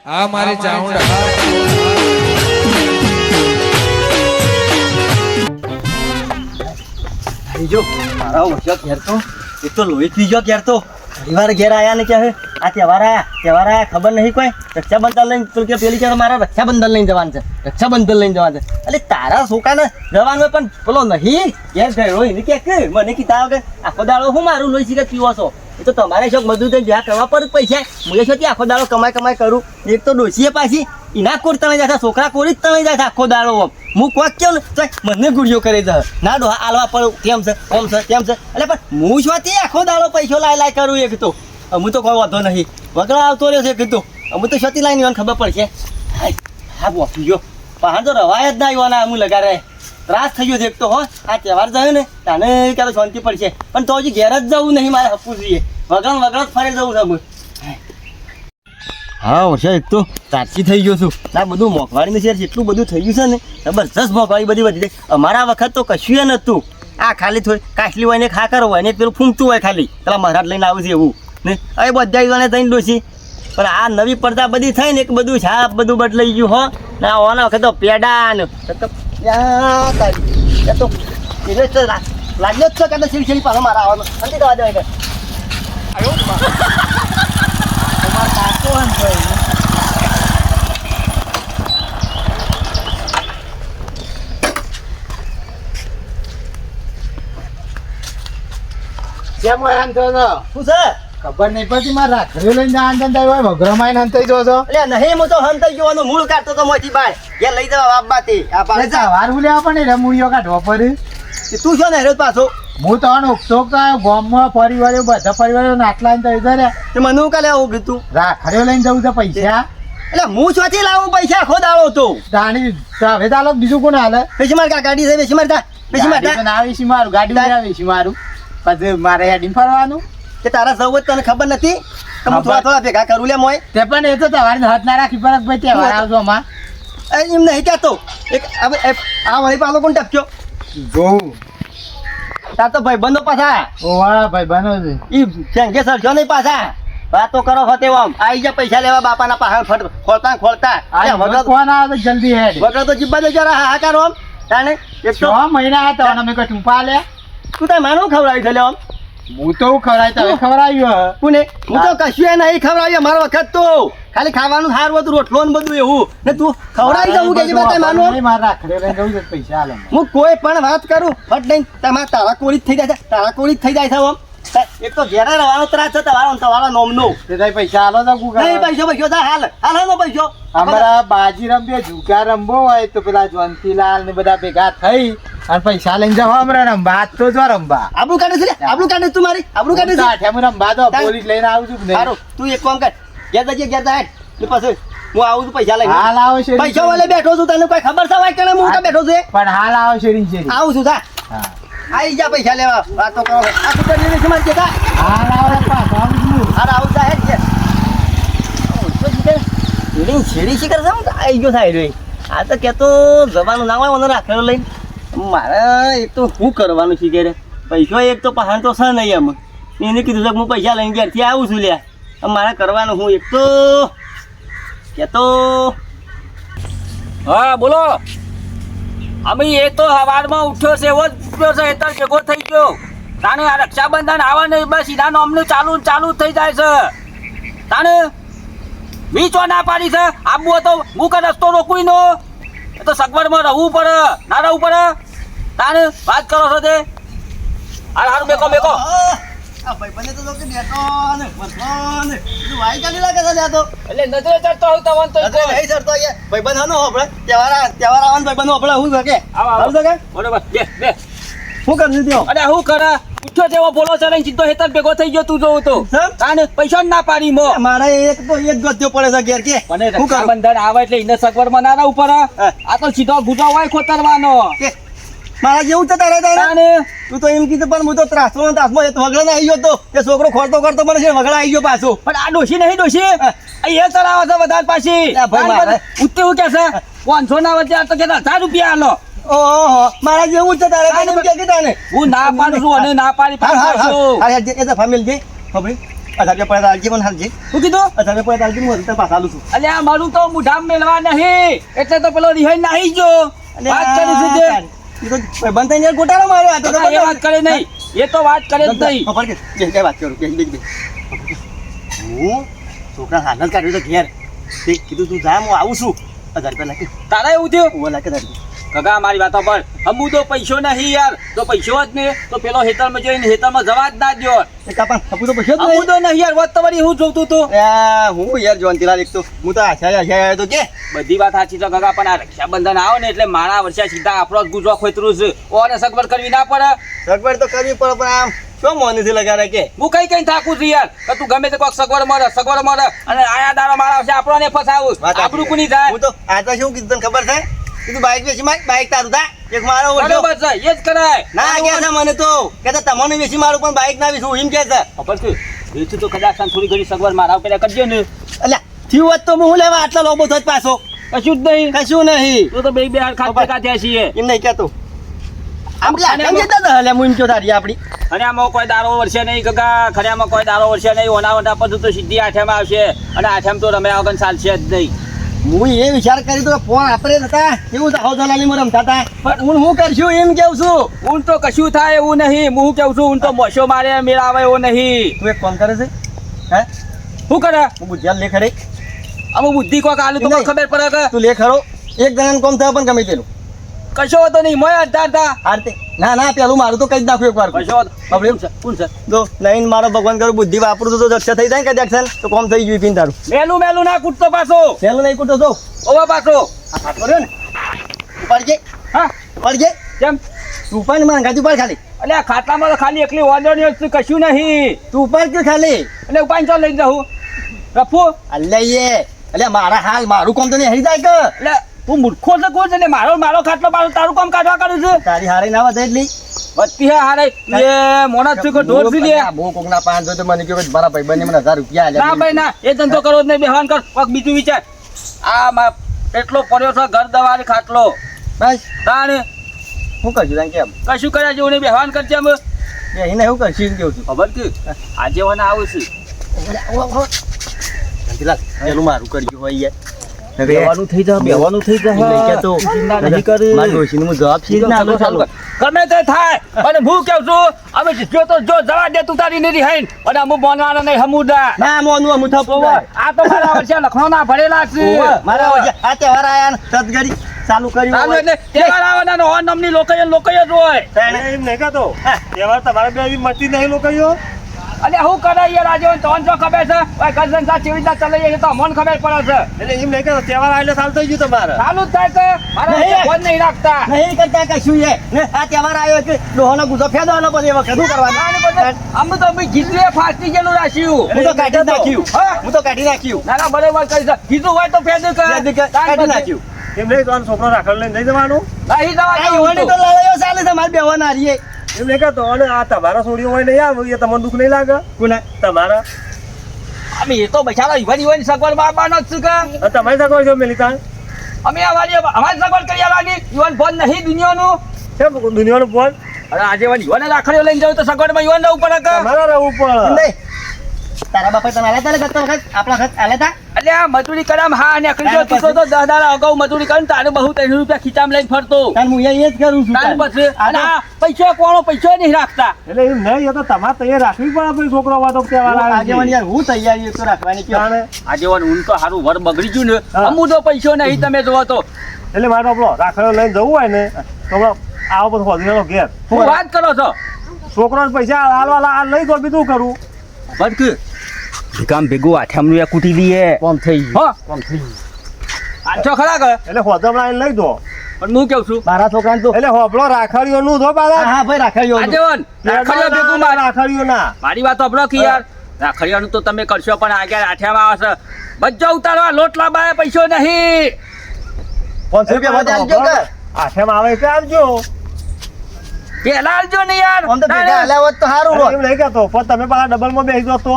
આ મારી ચાઉંડા જો મારા ઓછો ઘેર તો એક તો લોહી પી ગયો ઘેર તો ઘણીવાર ઘેર આયા ને ક્યાં આ તહેવાર આયા ખબર નહીં કોઈ રક્ષાબંધન લઈને તો કે પેલી કે મારા રક્ષાબંધન લઈને જવાનું છે રક્ષાબંધન લઈને જવાનું છે એટલે તારા છોકરાને જવાનું પણ પેલો નહીં ઘેર ગયો એને કે મને કીધા કે આખો દાડો હું મારું લોહી સિગરેટ પીવો છો એ તો તમારે શોખ બધું તો જ્યાં કરવા પર પૈસા મુએ છો આખો દાડો કમાઈ કરું એક તો ડોસીએ પાછી એના કોર તમે જાય છોકરા કોરી જ તમે જાય આખો દાડો હું કોક કેવું ને મને ગુડિયો કરે છે ના ડો આલવા પડું કેમ છે ઓમ છે તેમ છે એટલે પણ હું શું આખો દાડો પૈસો લાય કરું એક તો હું તો કોઈ વાંધો નહીં વગડા આવતો રહ્યો છે કીધું હું તો છતી લાઈને મને ખબર પડશે હા બોકી ગયો પણ તો રવાય જ ના આવ્યો હું લગાડે ત્રાસ થઈ ગયો છે એક તો હો આ તહેવાર જાય ને તાને ક્યારે શાંતિ પડશે પણ તો હજી ઘેર જ જવું નહીં મારે હપવું જોઈએ વગડ ફરે જવું છે હા વર્ષે એક તો તારસી થઈ ગયો છું આ બધું મોંઘવારીનું શેર જેટલું બધું થઈ ગયું છે ને જબરજસ્ત મોંઘવારી બધી વધી જાય અમારા વખત તો કશું નહોતું આ ખાલી થોડી કાચલી હોય ને ખાકર હોય ને પેલું ફૂમતું હોય ખાલી પેલા મહારાજ લઈને આવું છે એવું ને હવે બધા જણે થઈને ડોસી પણ આ નવી પડતા બધી થઈ ને એક બધું છાપ બધું બદલાઈ ગયું હો ના ઓના વખત તો પેડા ને તો લાગ્યો જ છે કે શીરી પાછો મારા આવવાનો અંતિ દવા દેવાય ખબર નહીં પડતી મારે રાખડીઓ લઈને જવાનું હોય વગરમાઈને હંતાઈ જો છો એટલે નહીં હું તો હંતાઈ જવાનું મૂળ કાઢતો તો મોથી બાય કે લઈ જવા બાપબાથી આ પાછા વાર લેવા પણ રમૂડિયો કાઢવા પડે તું છો ને હેરો પાછો હું તો ઉકસોક ગામમાં પરિવારો બધા પરિવારો નાટલા ને તો મને હું કાલે આવું કીધું રાખડીઓ લઈને જવું છે પૈસા એટલે હું ચોથી લાવું પૈસા આખો દાડો તો દાણી હવે ચાલો બીજું કોણ હાલે પેશી માર ગાડી છે પેશી મારતા આવીશી મારું ગાડી આવીશી મારું પછી મારે હેડીને ફરવાનું કે તારા સૌ તને ખબર નથી તો હું થોડા ભેગા કરું લે મોય તે પણ એ તો તમારે હાથ ના રાખી પરત ભાઈ તહેવાર આવજો આમાં એમ નહીં કહેતો એક હવે આ વળી પાલો કોણ ટપક્યો જોઉં તાર તો ભાઈ બંધો પાછા ઓવા ભાઈ બનો છે ઈ ચેંગે સરજો નહીં પાછા વાતો કરો હોતે આમ આઈ જા પૈસા લેવા બાપાના પાહે ખોલતા વગર કોણ આવે જલ્દી હેડ વગર તો જીબ્બા જરા હાહાકાર આમ તાને એક તો 6 મહિના હતા અમે કઈ ટુંપા લે તું તાર માનું ખવડાવી છે લે આમ હું તો ખવડાય તમે ખવડાવ્યો કોને હું તો કશું નહીં ખવડાવ્યો મારો વખત તો ખાલી ખાવાનું સારું હતું રોટલો ને બધું એવું ને તું ખવડાવી દઉં કે બધા માનો મારા રાખડે લઈને જવું છે પૈસા આલે હું કોઈ પણ વાત કરું ફટ લઈને તમારા તારા કોળી જ થઈ જાય છે તારા કોળી જ થઈ જાય છે આમ એક તો ઘેરા રહેવાનો ત્રાસ છે તમારો નોમનો તે તઈ પૈસા આલો તો ગુગા નહીં પૈસો હાલ નો પૈસો અમારા બાજી રંબે ઝુકા રંબો હોય તો પેલા જ્વંતીલાલ ને બધા ભેગા થઈ અને પૈસા લઈને જવા હમણાં રંબા આજ તો જો રંબા આબરૂ કાઢે છે આબરૂ કાઢે તું મારી આબરૂ કાઢે છે કાઠે રંબા તો પોલીસ લઈને આવું છું ને સારું તું એક કામ કર ઘેર જા હેડ પછી હું આવું છું પૈસા લઈને હાલ આવો છે પૈસા વાલે બેઠો છું તને કોઈ ખબર છે વાય કે હું તો બેઠો છું પણ હાલ આવો શેરી આવું છું જા હા આઈ જા પૈસા લેવા વાતો કરો આ તું કરી છે મારી જગા હાલ આવો પાછો આવું છું હાલ આવું જા હેડ છે છેડી શી કરે છે આઈ ગયો થાય રે આ તો કેતો જવાનું ના હોય મને રાખેલો લઈને મારે એક તો શું કરવાનું છે ઘેરે પૈસો એક તો પહાણ તો છે નહીં એમ એને કીધું કે હું પૈસા લઈને ઘેરથી આવું છું લ્યા મારે કરવાનું હું એક તો કેતો હા બોલો અમે એ તો સવારમાં ઉઠ્યો છે એવો જ ઉઠ્યો છે એટલે ભેગો થઈ ગયો તાને આ રક્ષાબંધન આવે ને બસ સીધા નોમનું ચાલુ થઈ જાય છે તાને વીચો ના પાડી છે આબુ તો હું કે રસ્તો રોકવી નો એ તો સગવડમાં રહેવું પડે ના રહેવું પડે તાને વાત કરો છો તે હારું બેકો આ ભાઈબંધે તો કે બેઠો ને વરસો ને તું વાઈ કાઢી લાગે છે તો એટલે નજરે ચડતો હું તવન તો નહીં સરતો એ ભાઈબંધ હાનો આપણે તહેવાર આવવાનું ભાઈબંધ આપણે હું કે આવું કે બરોબર બે શું કરી દીધો અરે હું કરે ઉઠ્યો જેવો બોલો છે ને સીધો હેતર ભેગો થઈ ગયો તું જોઉં તો તાને પૈસા ના પાડી મો મારે એક તો એક ગત્યો પડે છે ઘેર કે મને રક્ષાબંધન આવે એટલે એને સગવડમાં ના રહેવું પડે આ તો સીધો ગુજો હોય ખોતરવાનો મારા જેવું તો તારે તું તો એમ કીધું પણ હું તો ત્રાસમાં એ વગડા ના આવી ગયો તો એ છોકરો ખોરતો મને છે વગડા આવી ગયો પાછો પણ આ ડોશી નહીં ડોશી એ ચલાવે છે વધારે પાછી ઉઠતે હું કે છે 500 ના વચ્ચે આ તો કે 1000 રૂપિયા આલો ઓહો મારા જેવું છે તારે હું ના પાડું છું અને ના પાડી એ તો ફેમિલી જઈ હવે 1000 રૂપિયા પડે તો આલજે મને હાલજે. શું કીધું 1000 રૂપિયા પડે તો આલજે, હું હજી પાછા આલું છું. અલ્યા મારું તો મુઢામ મેળવા નહીં એટલે તો પેલો રિહાઈ નાહી જો વાત કરી છે જે. એ તો બંધ થઈને યાર ગોટાળો માર્યો. આ તો એ વાત કરે નહીં, એ તો વાત કરે જ નહીં. ખબર કે કઈ વાત કરું બે. હું છોકરા હાલ જ કાઢ્યો તો ઘેર. તે કીધું તું જા, હું આવું છું. 1000 રૂપિયા નાખી. તારા એવું થયું ઓવા નાખી 1000 રૂપિયા. કાકા મારી વાતો પર હમું તો પૈસો નહીં યાર, તો પૈસો જ ને તો પેલો હેતરમાં જોઈને હેતરમાં જવા જ ના દ્યો. એ કાપા હપુ તો પૈસા જ હમું નહીં. તો નહીં યાર, વાત તમારી હું જોતું તું. હું યાર જોનતીલાલ એક તો હું તો આશા તો કે બધી વાત સાચી તો કાકા, પણ આ રક્ષાબંધન આવે ને એટલે મારા વર્ષે સીધા આપણો જ ગુજો ખોતરું છે. ઓને સગવડ કરવી ના પડે. સગવડ તો કરવી પડે પણ આમ શું મોનથી લગાડે કે હું કઈ થાકું છું યાર, કે તું ગમે તે કોઈક સગવડ મળે અને આયા દાડા મારા આવશે આપણને ફસાવું. આપણું કોની થાય? હું તો આ તો શું કીધું તને ખબર છે? કીધું બાઈક વેચી માર, બાઈક તારું થા, એક મારો ઓછો. બરોબર છે, એ જ કરાય. ના કે છે મને તો કે તમને વેચી મારું પણ બાઈક ના વેચું એમ કે છે. ખબર છે વેચું તો કદાચ થોડી ઘણી સગવડ મારા પેલા કરજો ને. અલ્યા થયું હોત તો હું લેવા આટલા લોબો થત પાછો. કશું જ નહીં, કશું નહીં. તું તો બે હાથ ખાતે કાઢ્યા છીએ. એમ નહીં કેતો આમ લાગણ જતા હતા હલ્યા હું એમ કયો તારી આપડી. અને આમાં કોઈ દારો વર્ષે નહીં કાકા, ખરેમાં કોઈ દારો વર્ષે નહીં. ઓના પર તો સીધી આઠેમાં આવશે અને આઠેમ તો રમ્યા વગર ચાલશે જ નહીં. હું એ વિચાર કરી તો ફોન આપણે હતા એવું દાહો દલાલીમાં રમતા હતા પણ હું શું કરશું એમ કેવું છું. ઊન તો કશું થાય એવું નહીં. હું કેવું છું ઊન તો મોશો મારે મેળાવે એવો નહીં. તું એક ફોન કરે છે હે? શું કરે હું બુદ્ધિયાલ લે ખરે. અમુક બુદ્ધિ કોક આલું તો નહીં. ખબર પડે કે તું લે ખરો એક જણાને કોમ થાય પણ ગમે તેનું કશો હતો નહીં. મોય અઢાર થા આરતે ના પેલું મારું તો કઈ જ નાખું એક વાર કશો હતો. કોણ છે? કોણ છે? જો લઈને મારો ભગવાન કરું બુદ્ધિ વાપરું તો દક્ષ થઈ જાય કે દક્ષ તો કોમ થઈ ગયું પીન તારું. મેલું ના કૂટતો પાછો. પેલું નહીં કૂટો જો ઓવા પાછો. આ ખાતો રહ્યો ને પડજે હા પડજે કેમ? તું પણ મારા ગાડી ઉપર ખાલી એટલે આ ખાટલામાં તો ખાલી એકલી વાંધો કશું નહીં. તું ઉપર કે ખાલી એટલે ઉપાય ચાલ લઈને જાઉં રફુ. અલ્યા અલ્યા મારા હાલ મારું કોમ તો નહીં હરી જાય કે એટલે તું મૂર્ખો છે કોણ છે? એટલે મારો ખાટલો તારું કામ કાઢવા કાઢું છું. તારી હારે ના વધે એટલી વત્તી હે હારે એ મોણા છે કે ઢોર થી લે. બહુ કોકના 500 તો મને કહ્યું કે મારા ભાઈબંધને મને 1000 રૂપિયા ના આલ્યા. ભાઈ ના, એ ધંધો કરવો જ નહીં. બેહવાન કર કોક બીજું વિચાર. આ એટલો પડ્યો છે ઘર દવાની ખાટલો બસ તાણે શું કરશું તને કેમ કશું કર્યા જેવું નહીં. બેહવાન કરજે અમે એને એવું કરશું એમ કેવું છું. ખબર કે આજે મને આવું છું. શાંતિલાલ પેલું મારું કર્યું હોય યાર બેહવાનું થઈ જા. નહીં કહેતો. નહીં કરે. મારા ડોશીને હું જવાબ શીખ ના આલું ચાલો. ગમે તે થાય અને હું કેવું છું અમે જો તો જો જવા દે તું તારી નથી હાઈન અને અમુક બોનવાના નહીં હમુદા. ના મોનું અમુ થપો આ તો મારા વર્ષે લખનૌના ભરેલા છે. મારા વજે આ તહેવાર આયા ને સદગરી ચાલુ કર્યું ચાલુ હોય. એટલે તહેવાર આવવાના ને ઓન નામની લોકોએ જ હોય. તાણે એમ નહીં કહેતો તહેવાર તમારે બે મતી નહીં લોકો અલે હું કરે યાર આજે તોન જો ખબર છે ભાઈ ગરજન સા ચેવી રીતના ચલાઈએ છે તો અમને ખબર પડે છે. એટલે એમ નહીં કહેતો તહેવાર આવેલો સાલ થઈ ગયું તમારે ચાલુ જ થાય છે મારા નહીં. ફોન નહીં રાખતા. નહીં કરતા કશું છે ને આ તહેવાર આવ્યો કે ડોહાનો ગુસ્સો ફેદવાનો પછી એ વખત શું કરવાનું. અમે તો અમે જીતલે ફાસ્ટી ગયેલું રાખ્યું. હું તો કાઢી નાખ્યું. હા? હું તો કાઢી નાખ્યું. ના ના બરોબર કરી છે. કીધું હોય તો ફેદ કાઢી નાખ્યું. એમ નહીં તો છોકરો રાખડ લઈને નહીં જવાનું નહીં આ જવા યુવાની તો લડાઈઓ ચાલે છે મારે બેવાના હારીએ. એમ નહીં કહેતો અને આ તમારા છોડીઓ હોય નહીં આવે એ તમને દુઃખ નહીં લાગે કોના તમારા અમે એ તો બચારા યુવાની સગવડ બાબાનો જ છે કે અને તમારી સાથે છો મેલિકા અમે અમારી સગવડ કરી આલવાની. યુવાન ફોન નહીં દુનિયાનું. છે દુનિયાનો ફોન અરે આજે યુવાને રાખડીઓ લઈને જાવ તો સગવડમાં યુવાન જવું પડે કે. તમારા રહેવું પણ નહીં તારા બાપા તને આલ્યા તા ને ગત વખત આપણા વખત આલ્યા તા. એટલે આ મજૂરી કરામ હા ને અકડી જો તું તો 10 દાડા અગાઉ મજૂરી કરીને તારે બહુ 300 રૂપિયા ખીચામાં લઈને ફરતો. તાર હું અહીંયા એ જ કરું છું તાર તાર. પછી અને આ પૈસો કોણો પૈસો નહીં રાખતા. એટલે એમ નહીં એ તો તમારે તૈયાર રાખવી પડે પછી છોકરો હોય તો તહેવાર આવે આગેવાની યાર હું તૈયારી તો રાખવાની કયો. જાણે. આજે ઊન તો સારું વર બગડી ગયું ને. હા. અમુ તો પૈસો નહીં તમે જોવો તો. એટલે મારે આપણો રાખડો લઈને જવું હોય ને તો આપણે આવો બધું હોદીનો ઘેર હું વાત કરો છો છોકરાને પૈસા હાલવા લઈ તો બીજું કરું ભટક કામ ભેગું આઠામનું એ કૂટી દઈએ. કોમ થઈ ગયું. હા કોમ થઈ ગયું. આઠો ખરા કે એટલે હોદમણા એને લઈ દો પણ હું કેવું છું મારા છોકરાને તો એટલે હોબળો રાખડીઓનું દો હા પાછા હા ભાઈ રાખાયો આજે રાખડીઓ ભેગું રાખડીઓ ના મારી વાત સાંભળો કે યાર રાખડીયાનું તો તમે કરશો પણ આગળ આઠિયામાં આવશે. બચ્ચા ઉતારવા લોટ લાવવા પૈસો નહીં. 500 રૂપિયા વધે આલજો કે આઠેમાં આવે એટલે આવજો પેલા આવજો ને યાર. આમ તો ભેગા આલ્યા હોત તો સારું હોત. એમ નહીં કહેતો પણ તમે પાછા ડબલમાં બેસી દો તો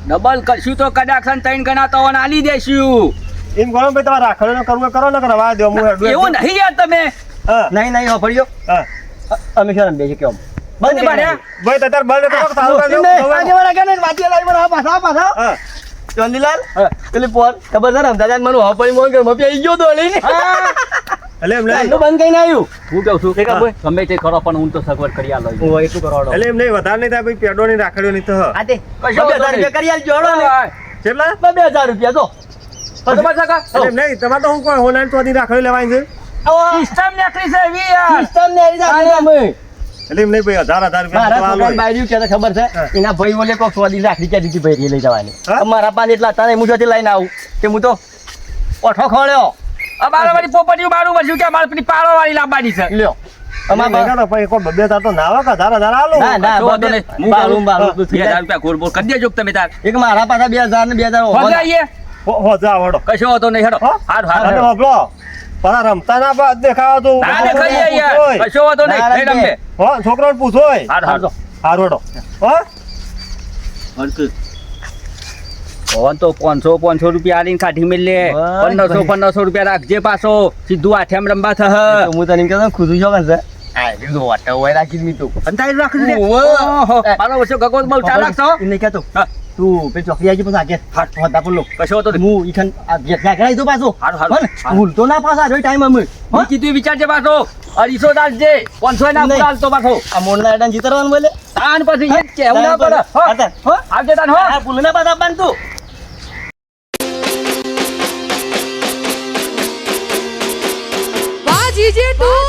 ડબલ કરશું તો કદાચ 3 ગણા તો આલી દેશું. એમ કરો ભાઈ તમારે રાખડીઓ કરવું હોય કરો ને રવા દો હું હેડું એવું નહીં યાર તમે. હા નહીં નહીં હોભળ્યો હા અમે શું બેસી કેમ બંધ બાર્યા? ભાઈ તાર બંધ કરો તારું કાંઈ નહીં, જવું. આગેવાના કે નહીં, વાતીએ લાવી મને પાછા હા. ચોંદીલાલ પેલી પોર ખબર છે ને અમદાવાદ મને હપડી મોં કે મપી આવી ગયો તો લઈને એટલે એમ નહીં બંધ કઈ ના આવ્યું હું કહું છું એક ભાઈ. ગમે તે કરો પણ હું તો સગવડ કરી આલો ઓ એટલું કરોડો એટલે એમ નહીં વધારે નહીં થાય ભાઈ પેડો નહીં રાખડ્યો નહીં તો હ. આ તે કશો 2000 રૂપિયા કરી આલજો હળો ને કેટલા 2000 રૂપિયા જો બરાબર છે કા? એટલે એમ નહીં તમારે તો હું કોઈ ઓનલાઈન તો નહીં રાખડ્યો લેવાની છે સિસ્ટમ નીકળી છે એવી યાર. સિસ્ટમ ને આવી જાય અમે એટલે એમ નહીં ભાઈ 1000 રૂપિયા મારા તો આલો. છોકરાને બાયર્યું કે ખબર છે એના ભાઈ ઓલે કોક 100 દી રાખડી ક્યાં દીધી ભાઈ લઈ જવાની હા? મારા પાન એટલા તાને હું જોતી લઈને આવું કે હું તો ઓઠો ખોળ્યો અમારા વાળી પોપટીયું મારું વર્યું કે અમારે પેલી પાળો વાળી લાવવાની છે. લ્યો અમાર અમાર તો ભાઈ કોઈ 2000 તો ના આવે કે 1000 આલો. ના ના કશો વાંધો નહીં. હું બારું બારું હા, તું થઈ 2000 જાય. રૂપિયા ગોળ બોલ કરી દેજો તમે તાર. એક મારા પાછા 2000 ને 2000 હોજે આઈએ. હો જા વડો. કશો વાંધો નહીં હેડો. હો? હારું અને હારું. બાપલો પણ રમતા ના દેખાવા તો ના દેખાઈએ યાર. પૂછોય. કશો વાંધો નહીં. ના, નહીં રમે. હો છોકરાને પૂછોય. હારું હારું. હારું વડો. હો ફોન તો 500 રૂપિયા આલીને કાઢી મેલે. બસ 1500 રૂપિયા રાખજે પાછો. સીધું આઠેમ રમવા થહ. તો હું તને એમ કહેતો ખુદું છો કે આ જો વાટા હોય રાખી મી તું અંધારી રાખી દે. ઓહો. ઓહો, મારો વર્ષો ગગોત બહુ ચાલાક છો. એને કહેતો હા. તું પેલી ચોકડી આવી પછી આગે હાથ હોતા બોલો કશો વાંધો નહીં. હું ઈખન આ ગેટ ના કરાઈ દો પાછો હારું, હારું. હો ને? ભૂલતો ના પાછા જો ટાઈમ અમે મેં કીધું વિચારજે પાછો. 250 રાખજે. 500 ના નહીં. ચાલતો પાછો. આ મોરના એડાને જીતરવાનું બોલે તાન પછી એ જ કહેવું ના પડે. હો. હા, તાન. હો, આવજે તાન હો. આ ભૂલને પાછા આપવાનું તું વાજી જે તું